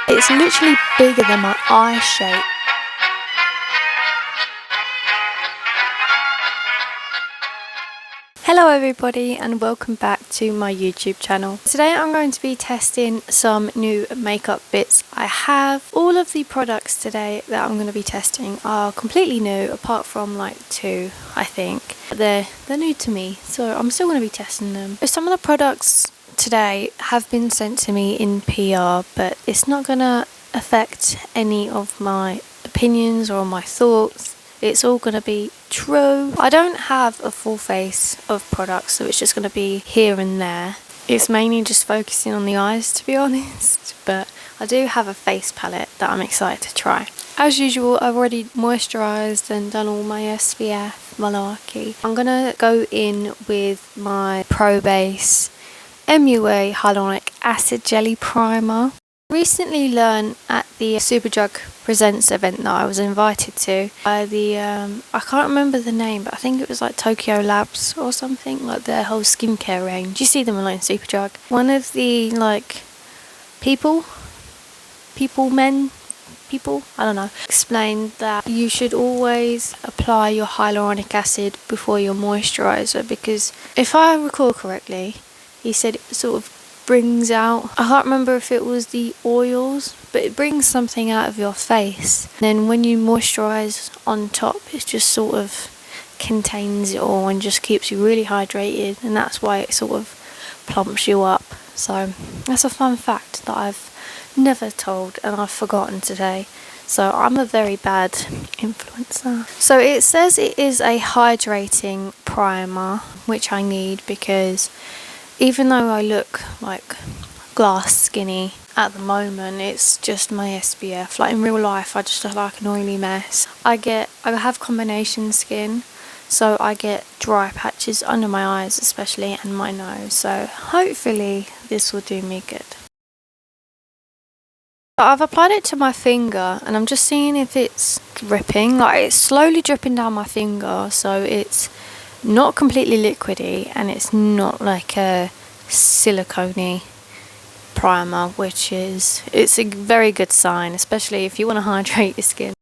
It's literally bigger than my eye shape. Hello everybody and welcome back to my YouTube channel. Today I'm going to be testing some new makeup bits. I have all of the products today that I'm going to be testing are completely new apart from like two, I think. They're new to me, so I'm still going to be testing them. Some of the products today have been sent to me in PR, but it's not going to affect any of my opinions or my thoughts. It's all going to be true. I don't have a full face of products, so it's just going to be here and there. It's mainly just focusing on the eyes, to be honest, but I do have a face palette that I'm excited to try. As usual, I've already moisturised and done all my SPF malarkey. I'm going to go in with my Pro Base MUA Hyaluronic Acid Jelly Primer. Recently learned at the Superdrug Presents event that I was invited to by the I can't remember the name, but I think it was like Tokyo Labs or something, like their whole skincare range. You see them a lot in Superdrug. One of the like people I don't know, explained that you should always apply your hyaluronic acid before your moisturizer, because if I recall correctly, he said it sort of brings out, I can't remember if it was the oils, but it brings something out of your face. And then when you moisturize on top, it just sort of contains it all and just keeps you really hydrated, and that's why it sort of plumps you up. So that's a fun fact that I've never told and I've forgotten today. So I'm a very bad influencer. So it says it is a hydrating primer, which I need because even though I look like glass skinny at the moment, it's just my SPF. Like in real life, I just look like an oily mess. I have combination skin, so I get dry patches under my eyes especially and my nose. So hopefully this will do me good. I've applied it to my finger and I'm just seeing if it's dripping. Like it's slowly dripping down my finger, so it's not completely liquidy and it's not like a silicone-y primer, which it's a very good sign, especially if you want to hydrate your skin.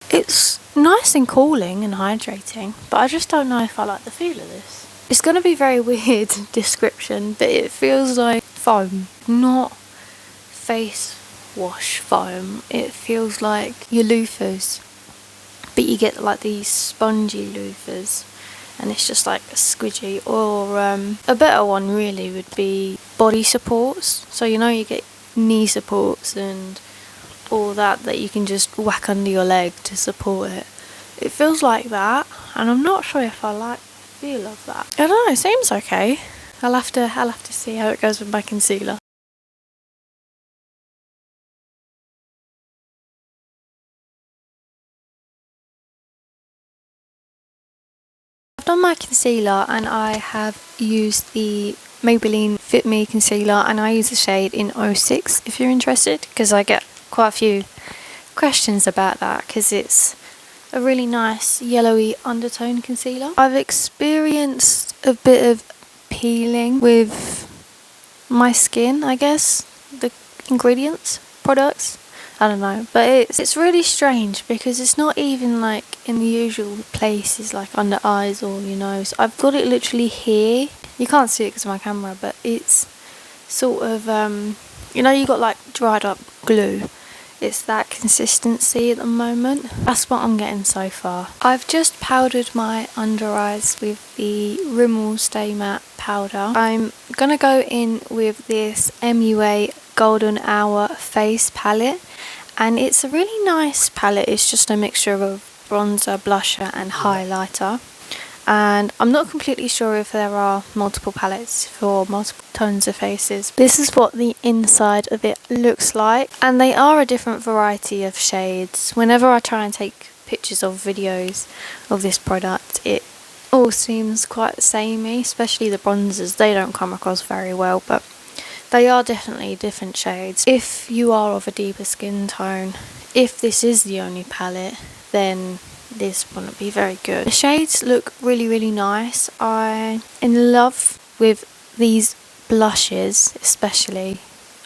It's nice and cooling and hydrating, but I just don't know if I like the feel of this. It's going to be very weird description, but it feels like foam, not face wash foam. It feels like your loofahs, but you get like these spongy loofahs and it's just like squidgy. Or a better one really would be body supports. So you know, you get knee supports and all that you can just whack under your leg to support it. It feels like that, and I'm not sure if I like the feel of that. I don't know, it seems okay. I'll have to see how it goes with my concealer. I've done my concealer and I have used the Maybelline Fit Me concealer, and I use the shade in 06 if you're interested, because I get quite a few questions about that because it's a really nice yellowy undertone concealer. I've experienced a bit of peeling with my skin, I guess, the ingredients, products, I don't know, but it's really strange because it's not even like in the usual places like under eyes or your nose. I've got it literally here. You can't see it because of my camera, but it's sort of you know, you got like dried up glue. It's that consistency at the moment. That's what I'm getting so far. I've just powdered my under eyes with the Rimmel Stay Matte powder. I'm gonna go in with this MUA Golden Hour face palette, and it's a really nice palette. It's just a mixture of bronzer, blusher and highlighter. And I'm not completely sure if there are multiple palettes for multiple tones of faces. This is what the inside of it looks like, and they are a different variety of shades. Whenever I try and take pictures of videos of this product, it all seems quite samey, especially the bronzers. They don't come across very well, but they are definitely different shades. If you are of a deeper skin tone, if this is the only palette, then this wouldn't be very good. The shades look really nice. I'm in love with these blushes especially.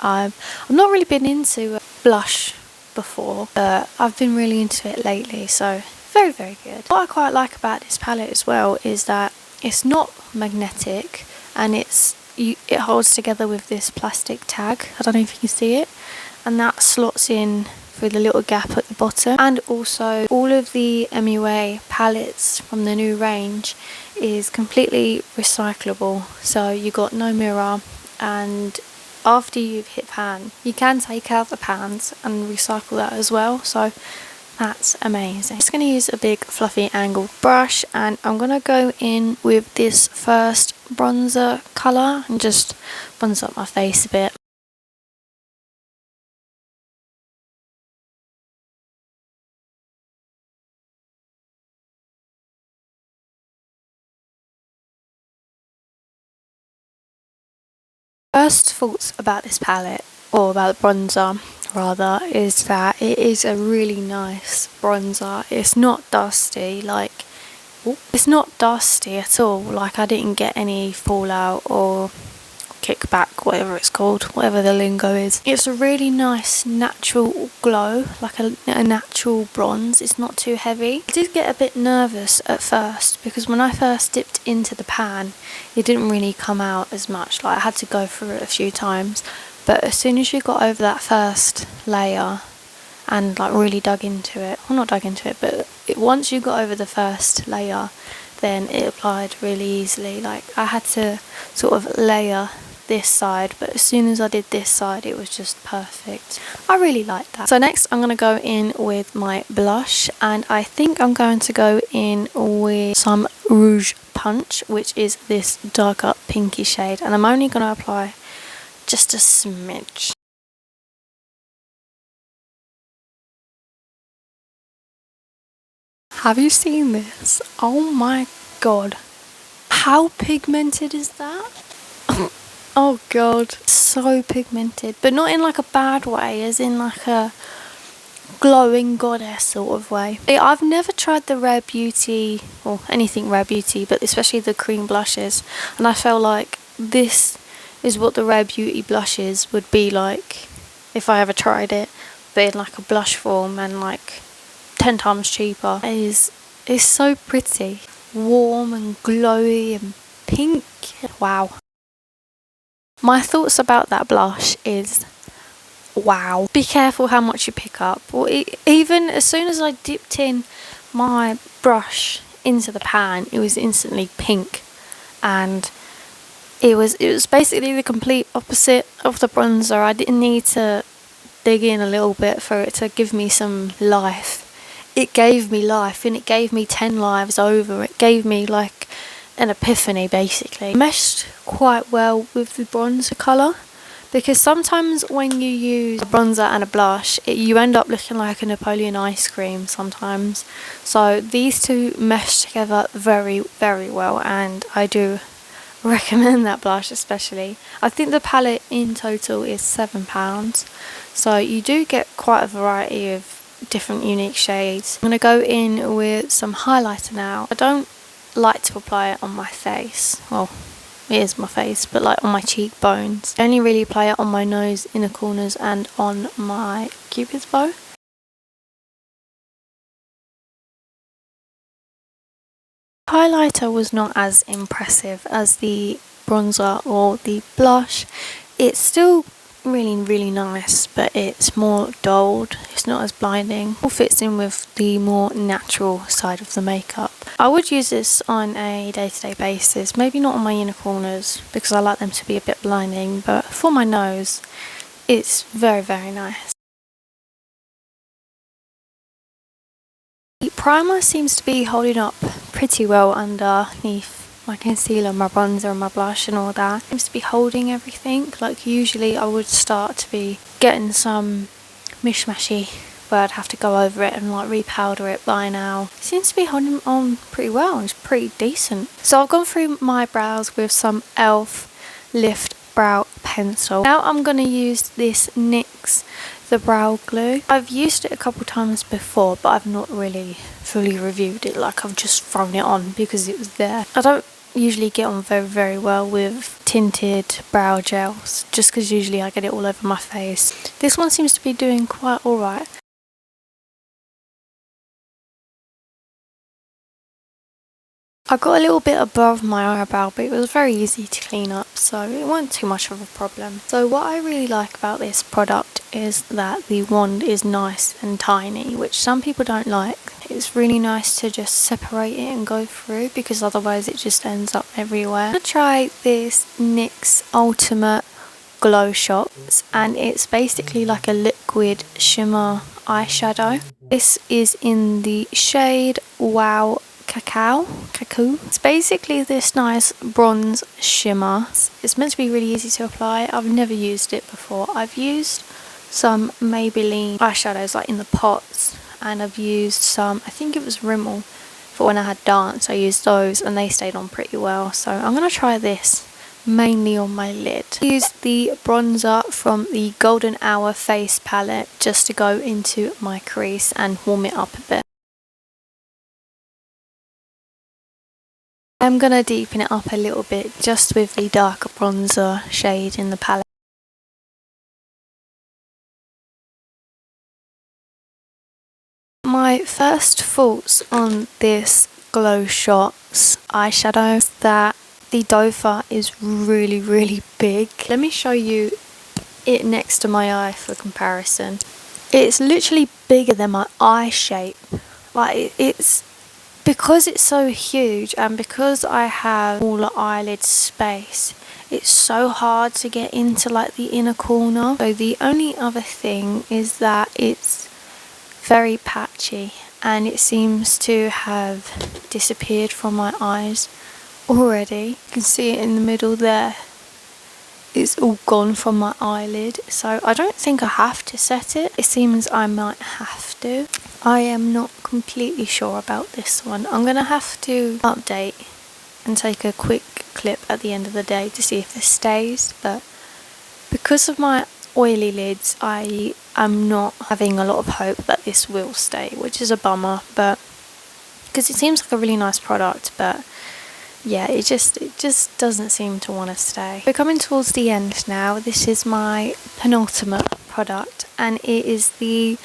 I've not really been into blush before, but I've been really into it lately, so very, very good. What I quite like about this palette as well is that it's not magnetic, and it holds together with this plastic tag. I don't know if you can see it, and that slots in through the little gap at the bottom. And also all of the MUA palettes from the new range is completely recyclable, so you got no mirror, and after you've hit pan, you can take out the pans and recycle that as well, so that's amazing. I'm just going to use a big fluffy angled brush, and I'm going to go in with this first bronzer colour and just bronze up my face a bit. First thoughts about this palette, or about the bronzer rather, is that it is a really nice bronzer. It's not dusty, it's not dusty at all. Like, I didn't get any fallout or kickback, whatever it's called, whatever the lingo is. It's a really nice natural glow, like a natural bronze. It's not too heavy. I did get a bit nervous at first because when I first dipped into the pan, it didn't really come out as much. Like, I had to go through it a few times, but as soon as you got over that first layer and like really dug into it, well, not dug into it, but once you got over the first layer, then it applied really easily. Like, I had to sort of layer this side, but as soon as I did this side, it was just perfect. I really like that. So next I'm going to go in with my blush, and I think I'm going to go in with some Rouge Punch, which is this darker pinky shade, and I'm only going to apply just a smidge. Have you seen this? Oh my god, how pigmented is that? Oh god, so pigmented, but not in like a bad way, as in like a glowing goddess sort of way. I've never tried the Rare Beauty, or anything Rare Beauty, but especially the cream blushes, and I felt like this is what the Rare Beauty blushes would be like if I ever tried it, but in like a blush form and like 10 times cheaper. It's so pretty, warm and glowy and pink. Wow. My thoughts about that blush is wow. Be careful how much you pick up. Well, even as soon as I dipped in my brush into the pan, it was instantly pink, and it was basically the complete opposite of the bronzer. I didn't need to dig in a little bit for it to give me some life. It gave me life, and it gave me 10 lives over. It gave me like an epiphany, basically. It meshed quite well with the bronzer colour, because sometimes when you use a bronzer and a blush, you end up looking like a Napoleon ice cream sometimes. So these two mesh together very, very well, and I do recommend that blush especially. I think the palette in total is £7, so you do get quite a variety of different unique shades. I'm going to go in with some highlighter now. I don't like to apply it on my face. Well, it is my face, but like on my cheekbones. I only really apply it on my nose, inner corners, and on my cupid's bow. Highlighter was not as impressive as the bronzer or the blush. It's still really, really nice, but it's more dulled. It's not as blinding. It all fits in with the more natural side of the makeup. I would use this on a day-to-day basis, maybe not on my inner corners because I like them to be a bit blinding, but for my nose it's very, very nice. The primer seems to be holding up pretty well underneath my concealer, my bronzer and my blush and all that. Seems to be holding everything. Like, usually I would start to be getting some mishmashy where I'd have to go over it and like repowder it by now. It seems to be holding on pretty well, and it's pretty decent. So I've gone through my brows with some e.l.f. Lift Brow Pencil. Now I'm going to use this NYX the brow glue. I've used it a couple times before, but I've not really fully reviewed it. Like, I've just thrown it on because it was there. I don't usually get on very well with tinted brow gels, just because usually I get it all over my face. This one seems to be doing quite alright. I got a little bit above my eyebrow, but it was very easy to clean up, so it wasn't too much of a problem. So what I really like about this product is that the wand is nice and tiny, which some people don't like. It's really nice to just separate it and go through, because otherwise it just ends up everywhere. I'm going to try this NYX Ultimate Glowshots, and it's basically like a liquid shimmer eyeshadow. This is in the shade Wow Cacao. It's basically this nice bronze shimmer. It's meant to be really easy to apply. I've never used it before. I've used some Maybelline eyeshadows like in the pots, and I've used some, I think it was Rimmel, for when I had dance. I used those and they stayed on pretty well. So I'm going to try this mainly on my lid. I used the bronzer from the Golden Hour face palette just to go into my crease and warm it up a bit. I'm going to deepen it up a little bit just with the darker bronzer shade in the palette. My first thoughts on this Glowshots eyeshadow is that the doe is really big. Let me show you it next to my eye for comparison. It's literally bigger than my eye shape. Like, it's because it's so huge, and because I have smaller eyelid space, it's so hard to get into like the inner corner. So the only other thing is that it's very patchy, and it seems to have disappeared from my eyes already. You can see it in the middle there. It's all gone from my eyelid, so I don't think I have to set it. It seems I might have to. I am not completely sure about this one. I'm going to have to update and take a quick clip at the end of the day to see if this stays, but because of my oily lids, I am not having a lot of hope that this will stay, which is a bummer, but because it seems like a really nice product, but yeah, it just doesn't seem to want to stay. We're coming towards the end now. This is my penultimate product, and it is the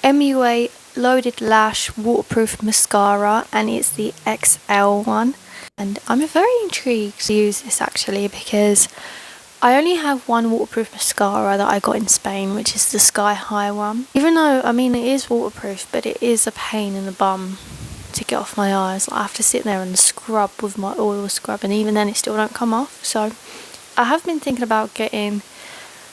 MUA Loaded Lash Waterproof Mascara, and it's the XL one. And I'm very intrigued to use this actually, because I only have one waterproof mascara that I got in Spain, which is the Sky High one. Even though, I mean, it is waterproof, but it is a pain in the bum to get off my eyes. Like, I have to sit there and scrub with my oil scrub, and even then it still don't come off. So I have been thinking about getting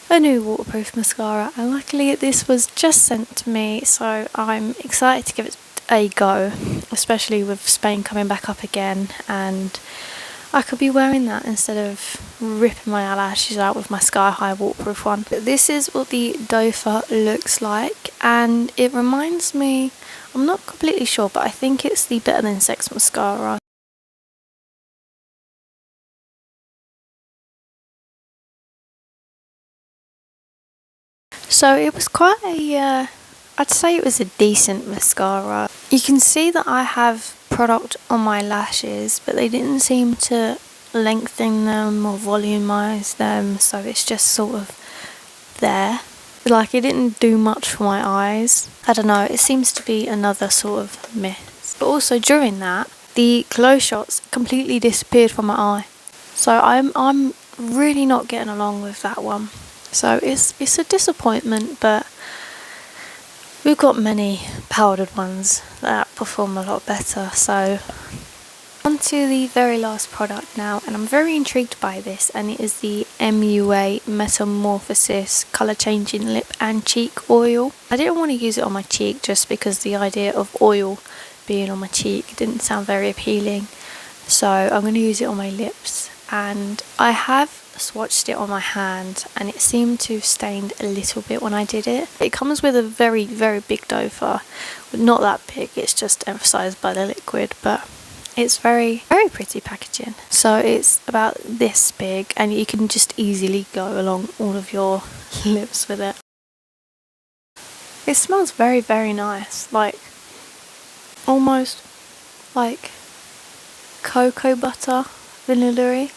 a new waterproof mascara, and luckily this was just sent to me, so I'm excited to give it a go, especially with Spain coming back up again, and I could be wearing that instead of ripping my eyelashes out with my Sky High waterproof one. But this is what the doe looks like, and it reminds me, I'm not completely sure, but I think it's the Better Than Sex mascara. So it was quite a, I'd say it was a decent mascara. You can see that I have product on my lashes, but they didn't seem to lengthen them or volumize them, so it's just sort of there. Like, it didn't do much for my eyes. I don't know, it seems to be another sort of miss. But also during that, the Glowshots completely disappeared from my eye. So I'm really not getting along with that one. So it's a disappointment, but we've got many powdered ones that perform a lot better. So on to the very last product now, and I'm very intrigued by this, and it is the MUA MetamorPHosis Colour Changing Lip and Cheek Oil. I didn't want to use it on my cheek just because the idea of oil being on my cheek didn't sound very appealing. So I'm going to use it on my lips, and I have swatched it on my hand, and it seemed to have stained a little bit when I did it. It comes with a very big doe, not that big, it's just emphasised by the liquid, but it's very pretty packaging. So it's about this big, and you can just easily go along all of your lips with it. It smells very nice, like almost like cocoa butter, vanilla-y.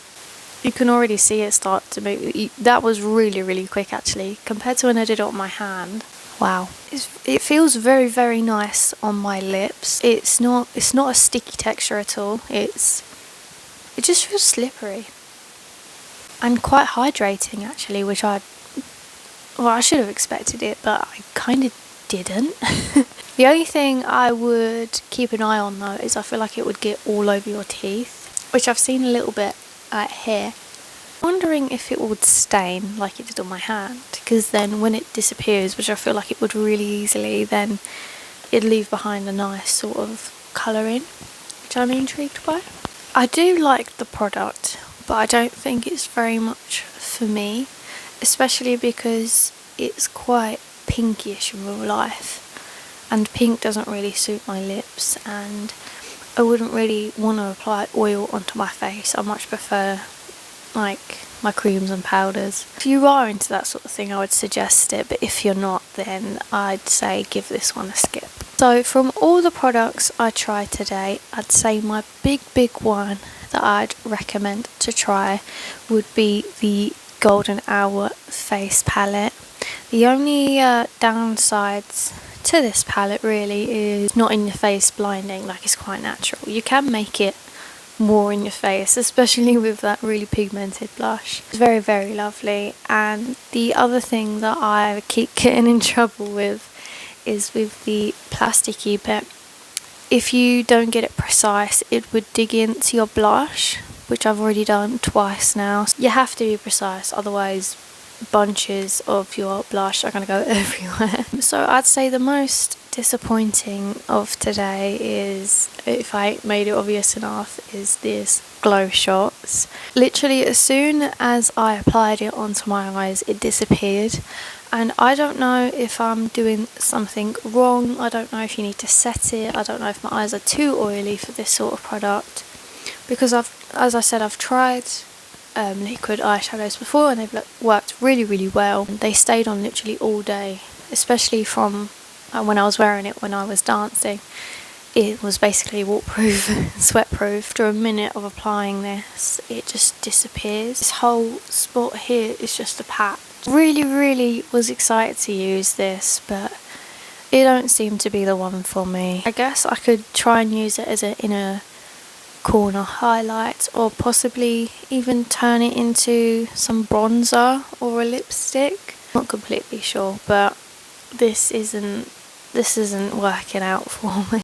You can already see it start to move. That was really quick actually, compared to when I did it on my hand. Wow, it feels very nice on my lips. It's not a sticky texture at all. It just feels slippery and quite hydrating actually, which I should have expected it, but I kind of didn't. The only thing I would keep an eye on though is I feel like it would get all over your teeth, which I've seen a little bit here. Wondering if it would stain like it did on my hand, because then when it disappears, which I feel like it would really easily, then it'd leave behind a nice sort of colouring, which I'm intrigued by. I do like the product, but I don't think it's very much for me, especially because it's quite pinkish in real life, and pink doesn't really suit my lips, and I wouldn't really want to apply oil onto my face. I much prefer like my creams and powders. If you are into that sort of thing, I would suggest it, but if you're not, then I'd say give this one a skip. So from all the products I tried today, I'd say my big one that I'd recommend to try would be the Golden Hour face palette. The only downsides to this palette really is not in your face blinding, like it's quite natural. You can make it more in your face, especially with that really pigmented blush. It's very lovely. And the other thing that I keep getting in trouble with is with the plasticky bit. If you don't get it precise, it would dig into your blush, which I've already done twice now. You have to be precise, otherwise bunches of your blush are going to go everywhere. So I'd say the most disappointing of today is, if I made it obvious enough, is this glow shots. Literally as soon as I applied it onto my eyes, it disappeared, and I don't know if I'm doing something wrong. I don't know if you need to set it. I don't know if my eyes are too oily for this sort of product, because as I said, I've tried liquid eyeshadows before and they've worked really well. They stayed on literally all day, especially from when I was wearing it when I was dancing. It was basically waterproof, sweatproof. After a minute of applying this, it just disappears. This whole spot here is just a patch. Really was excited to use this, but it don't seem to be the one for me. I guess I could try and use it as an inner corner highlight, or possibly even turn it into some bronzer or a lipstick. Not completely sure, but this isn't working out for me.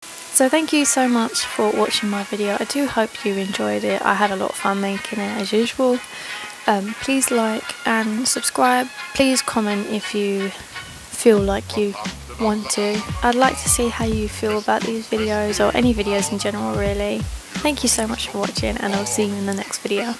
So thank you so much for watching my video. I do hope you enjoyed it. I had a lot of fun making it as usual. Please like and subscribe. Please comment if you feel like you want to. I'd like to see how you feel about these videos, or any videos in general really. Thank you so much for watching, and I'll see you in the next video.